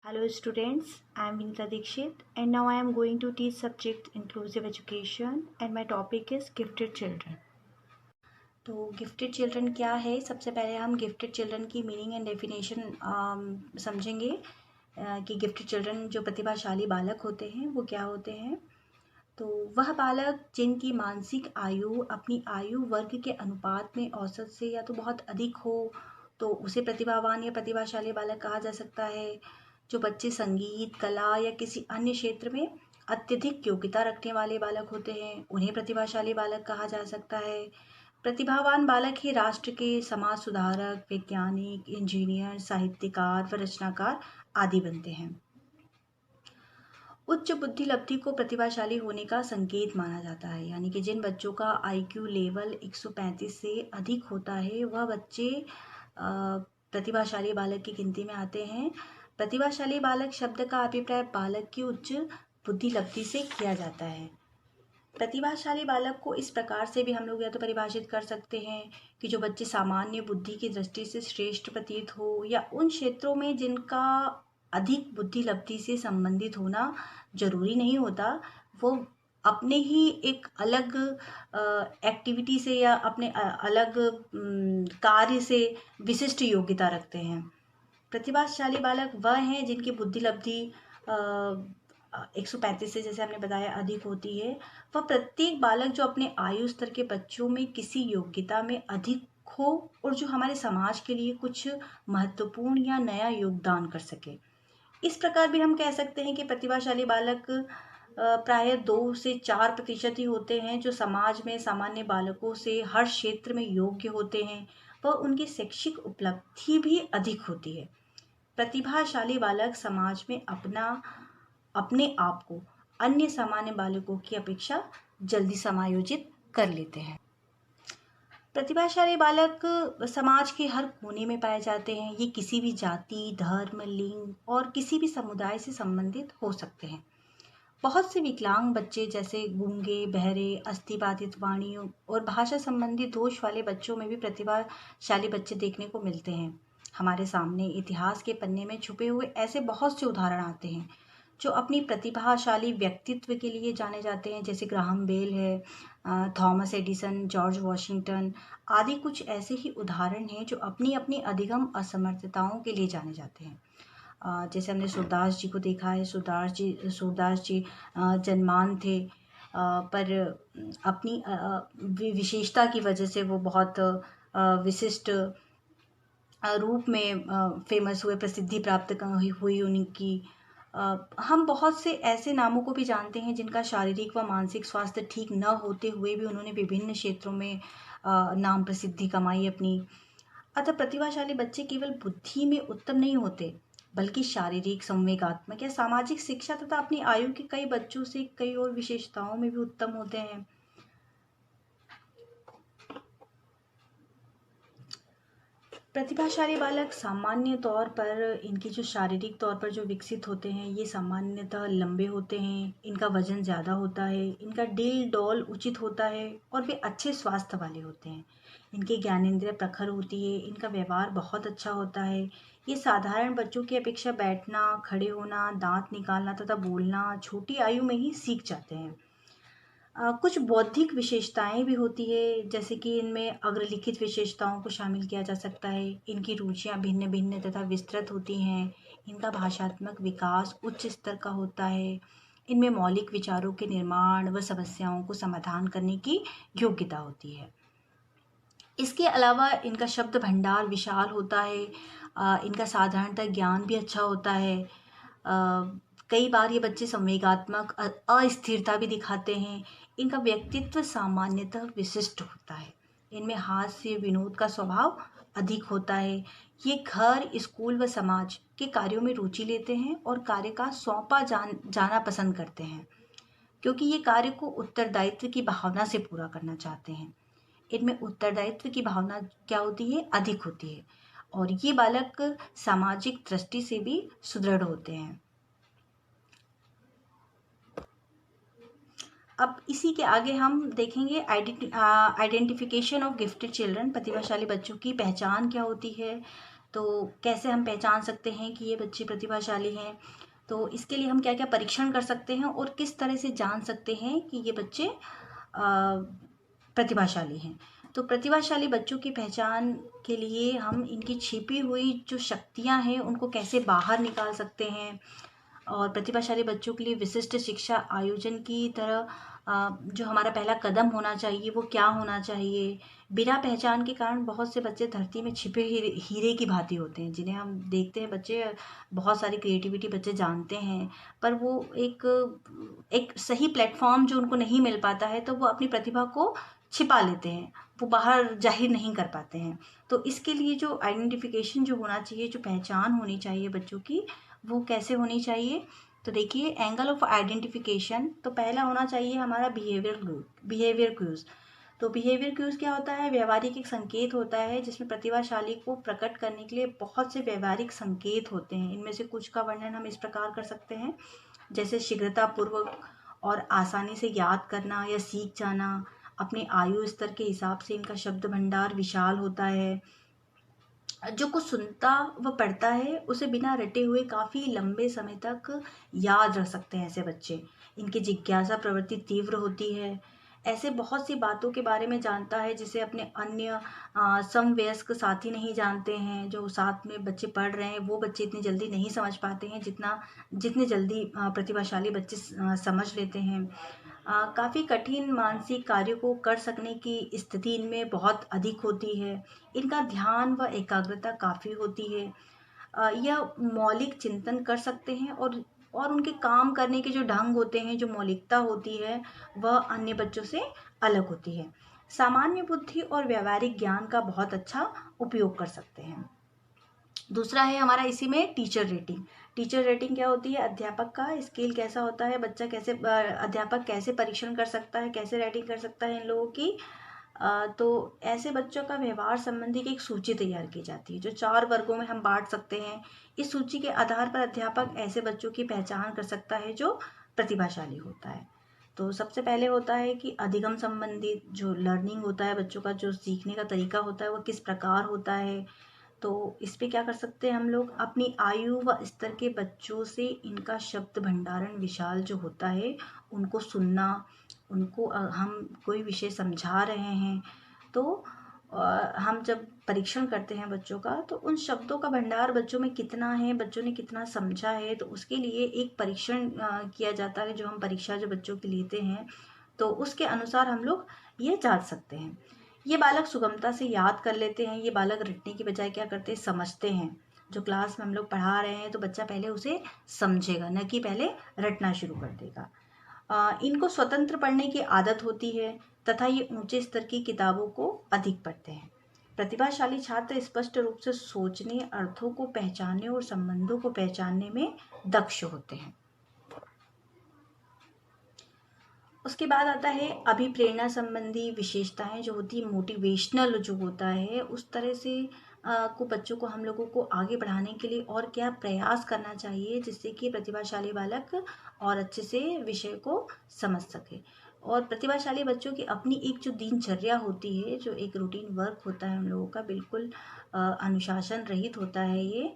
Hello students, I am Vinita Dikshit and now I am going to teach subject inclusive education and my topic is gifted children. तो gifted children क्या है? सबसे पहले हम gifted children की meaning and definition समझेंगे कि gifted children जो प्रतिभाशाली बालक होते हैं वो क्या होते हैं। तो वह बालक जिनकी मानसिक आयु अपनी आयु वर्ग के अनुपात में औसत से या तो बहुत अधिक हो तो उसे प्रतिभावान या प्रतिभाशाली बालक कहा जा सकता है। जो बच्चे संगीत, कला या किसी अन्य क्षेत्र में अत्यधिक योग्यता रखने वाले बालक होते हैं उन्हें प्रतिभाशाली बालक कहा जा सकता है। प्रतिभावान बालक ही राष्ट्र के समाज सुधारक, वैज्ञानिक, इंजीनियर, साहित्यकार व रचनाकार आदि बनते हैं। उच्च बुद्धि लब्धि को प्रतिभाशाली होने का संकेत माना जाता है, यानी कि जिन बच्चों का IQ लेवल 135 से अधिक होता है वह बच्चे प्रतिभाशाली बालक की गिनती में आते हैं। प्रतिभाशाली बालक शब्द का अभिप्राय बालक की उच्च बुद्धि लब्धि से किया जाता है। प्रतिभाशाली बालक को इस प्रकार से भी हम लोग या तो परिभाषित कर सकते हैं कि जो बच्चे सामान्य बुद्धि की दृष्टि से श्रेष्ठ प्रतीत हो या उन क्षेत्रों में जिनका अधिक बुद्धि लब्धि से संबंधित होना जरूरी नहीं होता, वो अपने ही एक अलग एक्टिविटी से या अपने अलग कार्य से विशिष्ट योग्यता रखते हैं। प्रतिभाशाली बालक वह हैं जिनकी बुद्धि लब्धि 135 से, जैसे हमने बताया, अधिक होती है। वह प्रत्येक बालक जो अपने आयु स्तर के बच्चों में किसी योग्यता में अधिक हो और जो हमारे समाज के लिए कुछ महत्वपूर्ण या नया योगदान कर सके। इस प्रकार भी हम कह सकते हैं कि प्रतिभाशाली बालक प्रायः 2 से 4% ही होते हैं जो समाज में सामान्य बालकों से हर क्षेत्र में योग्य होते हैं, वह उनकी शैक्षिक उपलब्धि भी अधिक होती है। प्रतिभाशाली बालक समाज में अपने आप को अन्य सामान्य बालकों की अपेक्षा जल्दी समायोजित कर लेते हैं। प्रतिभाशाली बालक समाज के हर कोने में पाए जाते हैं। ये किसी भी जाति, धर्म, लिंग और किसी भी समुदाय से संबंधित हो सकते हैं। बहुत से विकलांग बच्चे जैसे गूंगे, बहरे, अस्थिबाधित वाणी और भाषा संबंधी दोष वाले बच्चों में भी प्रतिभाशाली बच्चे देखने को मिलते हैं। हमारे सामने इतिहास के पन्ने में छुपे हुए ऐसे बहुत से उदाहरण आते हैं जो अपनी प्रतिभाशाली व्यक्तित्व के लिए जाने जाते हैं, जैसे ग्राहम बेल है, थॉमस एडिसन, जॉर्ज वॉशिंगटन आदि कुछ ऐसे ही उदाहरण हैं जो अपनी अपनी अधिगम असमर्थताओं के लिए जाने जाते हैं। जैसे हमने सूरदास जी को देखा है। सूरदास जी जन्मान थे, पर अपनी विशेषता की वजह से वो बहुत विशिष्ट रूप में फेमस हुए, प्रसिद्धि प्राप्त हुई उनकी। हम बहुत से ऐसे नामों को भी जानते हैं जिनका शारीरिक व मानसिक स्वास्थ्य ठीक न होते हुए भी उन्होंने विभिन्न क्षेत्रों में नाम प्रसिद्धि कमाई अपनी। अतः प्रतिभाशाली बच्चे केवल बुद्धि में उत्तम नहीं होते बल्कि शारीरिक, संवेगात्मक या सामाजिक शिक्षा तथा अपनी आयु के कई बच्चों से कई और विशेषताओं में भी उत्तम होते हैं। प्रतिभाशाली बालक सामान्य तौर पर इनकी जो शारीरिक तौर पर जो विकसित होते हैं ये सामान्यतः लंबे होते हैं, इनका वजन ज़्यादा होता है, इनका डील डौल उचित होता है और वे अच्छे स्वास्थ्य वाले होते हैं। इनकी ज्ञानेंद्रिय प्रखर होती है, इनका व्यवहार बहुत अच्छा होता है। ये साधारण बच्चों की अपेक्षा बैठना, खड़े होना, दांत निकालना तथा बोलना छोटी आयु में ही सीख जाते हैं। कुछ बौद्धिक विशेषताएं भी होती है, जैसे कि इनमें अग्रलिखित विशेषताओं को शामिल किया जा सकता है। इनकी रुचियां भिन्न भिन्न तथा विस्तृत होती हैं। इनका भाषात्मक विकास उच्च स्तर का होता है। इनमें मौलिक विचारों के निर्माण व समस्याओं को समाधान करने की योग्यता होती है। इसके अलावा इनका शब्द भंडार विशाल होता है। इनका साधारणतः ज्ञान भी अच्छा होता है। कई बार ये बच्चे संवेगात्मक अस्थिरता भी दिखाते हैं। इनका व्यक्तित्व सामान्यतः विशिष्ट होता है। इनमें हास्य विनोद का स्वभाव अधिक होता है। ये घर, स्कूल व समाज के कार्यों में रुचि लेते हैं और कार्य का सौंपा जाना पसंद करते हैं, क्योंकि ये कार्य को उत्तरदायित्व की भावना से पूरा करना चाहते हैं। इनमें उत्तरदायित्व की भावना क्या होती है? अधिक होती है। और ये बालक सामाजिक दृष्टि से भी सुदृढ़ होते हैं। अब इसी के आगे हम देखेंगे आइडेंटिफिकेशन ऑफ गिफ्टेड चिल्ड्रन। प्रतिभाशाली बच्चों की पहचान क्या होती है। तो कैसे हम पहचान सकते हैं कि ये बच्चे प्रतिभाशाली हैं? तो इसके लिए हम क्या क्या परीक्षण कर सकते हैं और किस तरह से जान सकते हैं कि ये बच्चे प्रतिभाशाली हैं? तो प्रतिभाशाली बच्चों की पहचान के लिए हम इनकी छिपी हुई जो शक्तियां हैं उनको कैसे बाहर निकाल सकते हैं, और प्रतिभाशाली बच्चों के लिए विशिष्ट शिक्षा आयोजन की तरह जो हमारा पहला कदम होना चाहिए वो क्या होना चाहिए। बिना पहचान के कारण बहुत से बच्चे धरती में छिपे हीरे की भांति होते हैं, जिन्हें हम देखते हैं बच्चे बहुत सारी क्रिएटिविटी बच्चे जानते हैं, पर वो एक एक सही प्लेटफॉर्म जो उनको नहीं मिल पाता है तो वो अपनी प्रतिभा को छिपा लेते हैं, वो बाहर जाहिर नहीं कर पाते हैं। तो इसके लिए जो आइडेंटिफिकेशन जो होना चाहिए, जो पहचान होनी चाहिए बच्चों की, वो कैसे होनी चाहिए? तो देखिए, एंगल ऑफ आइडेंटिफिकेशन तो पहला होना चाहिए हमारा बिहेवियर क्यूज। तो बिहेवियर क्यूज क्या होता है? व्यवहारिक एक संकेत होता है जिसमें प्रतिभाशाली को प्रकट करने के लिए बहुत से व्यवहारिक संकेत होते हैं। इनमें से कुछ का वर्णन हम इस प्रकार कर सकते हैं, जैसे शीघ्रतापूर्वक और आसानी से याद करना या सीख जाना, अपने आयु स्तर के हिसाब से इनका शब्द भंडार विशाल होता है, जो कुछ सुनता व पढ़ता है उसे बिना रटे हुए काफ़ी लंबे समय तक याद रख सकते हैं ऐसे बच्चे। इनकी जिज्ञासा प्रवृत्ति तीव्र होती है, ऐसे बहुत सी बातों के बारे में जानता है जिसे अपने अन्य समवयस्क साथी नहीं जानते हैं। जो साथ में बच्चे पढ़ रहे हैं वो बच्चे इतनी जल्दी नहीं समझ पाते हैं जितने जल्दी प्रतिभाशाली बच्चे समझ लेते हैं। काफ़ी कठिन मानसिक कार्यों को कर सकने की स्थिति इनमें बहुत अधिक होती है। इनका ध्यान व एकाग्रता काफ़ी होती है। यह मौलिक चिंतन कर सकते हैं, और उनके काम करने के जो ढंग होते हैं, जो मौलिकता होती है, वह अन्य बच्चों से अलग होती है। सामान्य बुद्धि और व्यावहारिक ज्ञान का बहुत अच्छा उपयोग कर सकते हैं। दूसरा है हमारा इसी में टीचर रेटिंग। टीचर रेटिंग क्या होती है? अध्यापक का स्केल कैसा होता है, बच्चा कैसे अध्यापक कैसे परीक्षण कर सकता है, कैसे रेटिंग कर सकता है इन लोगों की। तो ऐसे बच्चों का व्यवहार संबंधी की एक सूची तैयार की जाती है जो 4 वर्गों में हम बांट सकते हैं। इस सूची के आधार पर अध्यापक ऐसे बच्चों की पहचान कर सकता है जो प्रतिभाशाली होता है। तो सबसे पहले होता है कि अधिगम संबंधी जो लर्निंग होता है, बच्चों का जो सीखने का तरीका होता है वो किस प्रकार होता है। तो इस पे क्या कर सकते हैं हम लोग? अपनी आयु व स्तर के बच्चों से इनका शब्द भंडारण विशाल जो होता है उनको सुनना, उनको हम कोई विषय समझा रहे हैं तो हम जब परीक्षण करते हैं बच्चों का तो उन शब्दों का भंडार बच्चों में कितना है, बच्चों ने कितना समझा है, तो उसके लिए एक परीक्षण किया जाता है जो हम परीक्षा जो बच्चों की लेते हैं, तो उसके अनुसार हम लोग ये जांच सकते हैं। ये बालक सुगमता से याद कर लेते हैं, ये बालक रटने की बजाय क्या करते हैं? समझते हैं। जो क्लास में हम लोग पढ़ा रहे हैं तो बच्चा पहले उसे समझेगा, न कि पहले रटना शुरू कर देगा। इनको स्वतंत्र पढ़ने की आदत होती है तथा ये ऊंचे स्तर की किताबों को अधिक पढ़ते हैं। प्रतिभाशाली छात्र स्पष्ट रूप से सोचने, अर्थों को पहचानने और संबंधों को पहचानने में दक्ष होते हैं। उसके बाद आता है अभिप्रेरणा संबंधी विशेषताएं जो होती है, मोटिवेशनल जो होता है, उस तरह से को बच्चों को हम लोगों को आगे बढ़ाने के लिए और क्या प्रयास करना चाहिए जिससे कि प्रतिभाशाली बालक और अच्छे से विषय को समझ सके। और प्रतिभाशाली बच्चों की अपनी एक जो दिनचर्या होती है, जो एक रूटीन वर्क होता है हम लोगों का, बिल्कुल अनुशासन रहित होता है ये।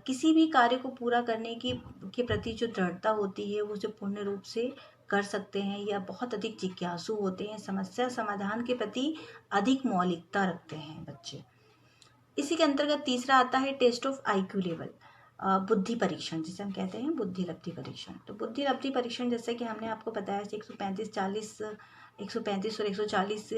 किसी भी कार्य को पूरा करने की के प्रति जो दृढ़ता होती है वो जो पूर्ण रूप से कर सकते हैं, या बहुत अधिक जिज्ञासु होते हैं, समस्या समाधान के प्रति अधिक मौलिकता रखते हैं बच्चे। इसी के अंतर्गत तीसरा आता है टेस्ट ऑफ आईक्यू लेवल, बुद्धि परीक्षण जिसे हम कहते हैं बुद्धि लब्धि परीक्षण। तो बुद्धि लब्धि परीक्षण जैसे कि हमने आपको बताया 135 और 140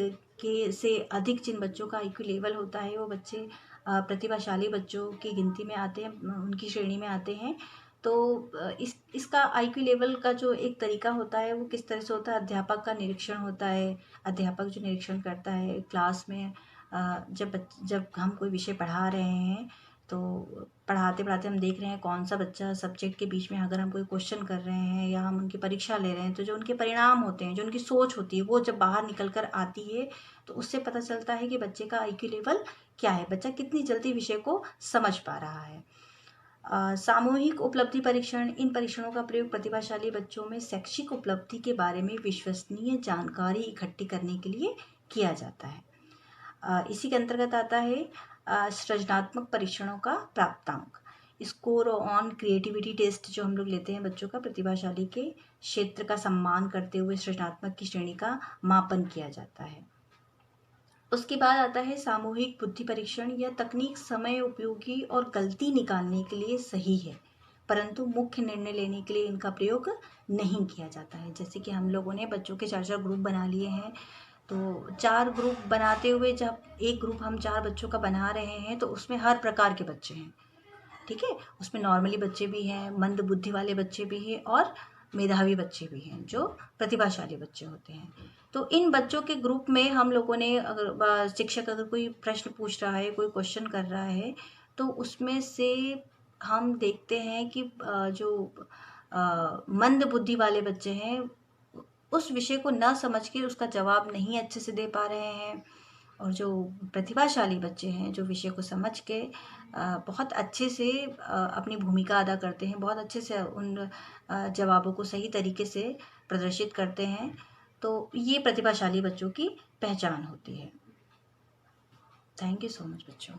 के से अधिक जिन बच्चों का आईक्यू लेवल होता है वो बच्चे प्रतिभाशाली बच्चों की गिनती में आते हैं, उनकी श्रेणी में आते हैं। तो इसका आईक्यू लेवल का जो एक तरीका होता है वो किस तरह से होता है? अध्यापक का निरीक्षण होता है। अध्यापक जो निरीक्षण करता है क्लास में, जब हम कोई विषय पढ़ा रहे हैं तो पढ़ाते पढ़ाते हम देख रहे हैं कौन सा बच्चा सब्जेक्ट के बीच में अगर हम कोई क्वेश्चन कर रहे हैं या हम उनकी परीक्षा ले रहे हैं तो जो उनके परिणाम होते हैं, जो उनकी सोच होती है, वो जब बाहर निकल कर आती है तो उससे पता चलता है कि बच्चे का आईक्यू लेवल क्या है, बच्चा कितनी जल्दी विषय को समझ पा रहा है। सामूहिक उपलब्धि परीक्षण, इन परीक्षणों का प्रयोग प्रतिभाशाली बच्चों में शैक्षिक उपलब्धि के बारे में विश्वसनीय जानकारी इकट्ठी करने के लिए किया जाता है। इसी के अंतर्गत आता है सृजनात्मक परीक्षणों का प्राप्तांक। स्कोर ऑन क्रिएटिविटी टेस्ट जो हम लोग लेते हैं बच्चों का, प्रतिभाशाली के क्षेत्र का सम्मान करते हुए सृजनात्मक की श्रेणी का मापन किया जाता है। उसके बाद आता है सामूहिक बुद्धि परीक्षण। यह तकनीक समय उपयोगी और गलती निकालने के लिए सही है, परंतु मुख्य निर्णय लेने के लिए इनका प्रयोग नहीं किया जाता है। जैसे कि हम लोगों ने बच्चों के 4-4 ग्रुप बना लिए हैं, तो 4 ग्रुप बनाते हुए जब एक ग्रुप हम 4 बच्चों का बना रहे हैं तो उसमें हर प्रकार के बच्चे हैं, ठीक है। उसमें नॉर्मली बच्चे भी हैं, मंद बुद्धि वाले बच्चे भी हैं और मेधावी बच्चे भी हैं जो प्रतिभाशाली बच्चे होते हैं। तो इन बच्चों के ग्रुप में हम लोगों ने, अगर शिक्षक अगर कोई प्रश्न पूछ रहा है, कोई क्वेश्चन कर रहा है, तो उसमें से हम देखते हैं कि जो मंद बुद्धि वाले बच्चे हैं उस विषय को न समझ के उसका जवाब नहीं अच्छे से दे पा रहे हैं, और जो प्रतिभाशाली बच्चे हैं जो विषय को समझ के बहुत अच्छे से अपनी भूमिका अदा करते हैं, बहुत अच्छे से उन जवाबों को सही तरीके से प्रदर्शित करते हैं, तो ये प्रतिभाशाली बच्चों की पहचान होती है। थैंक यू सो मच बच्चों।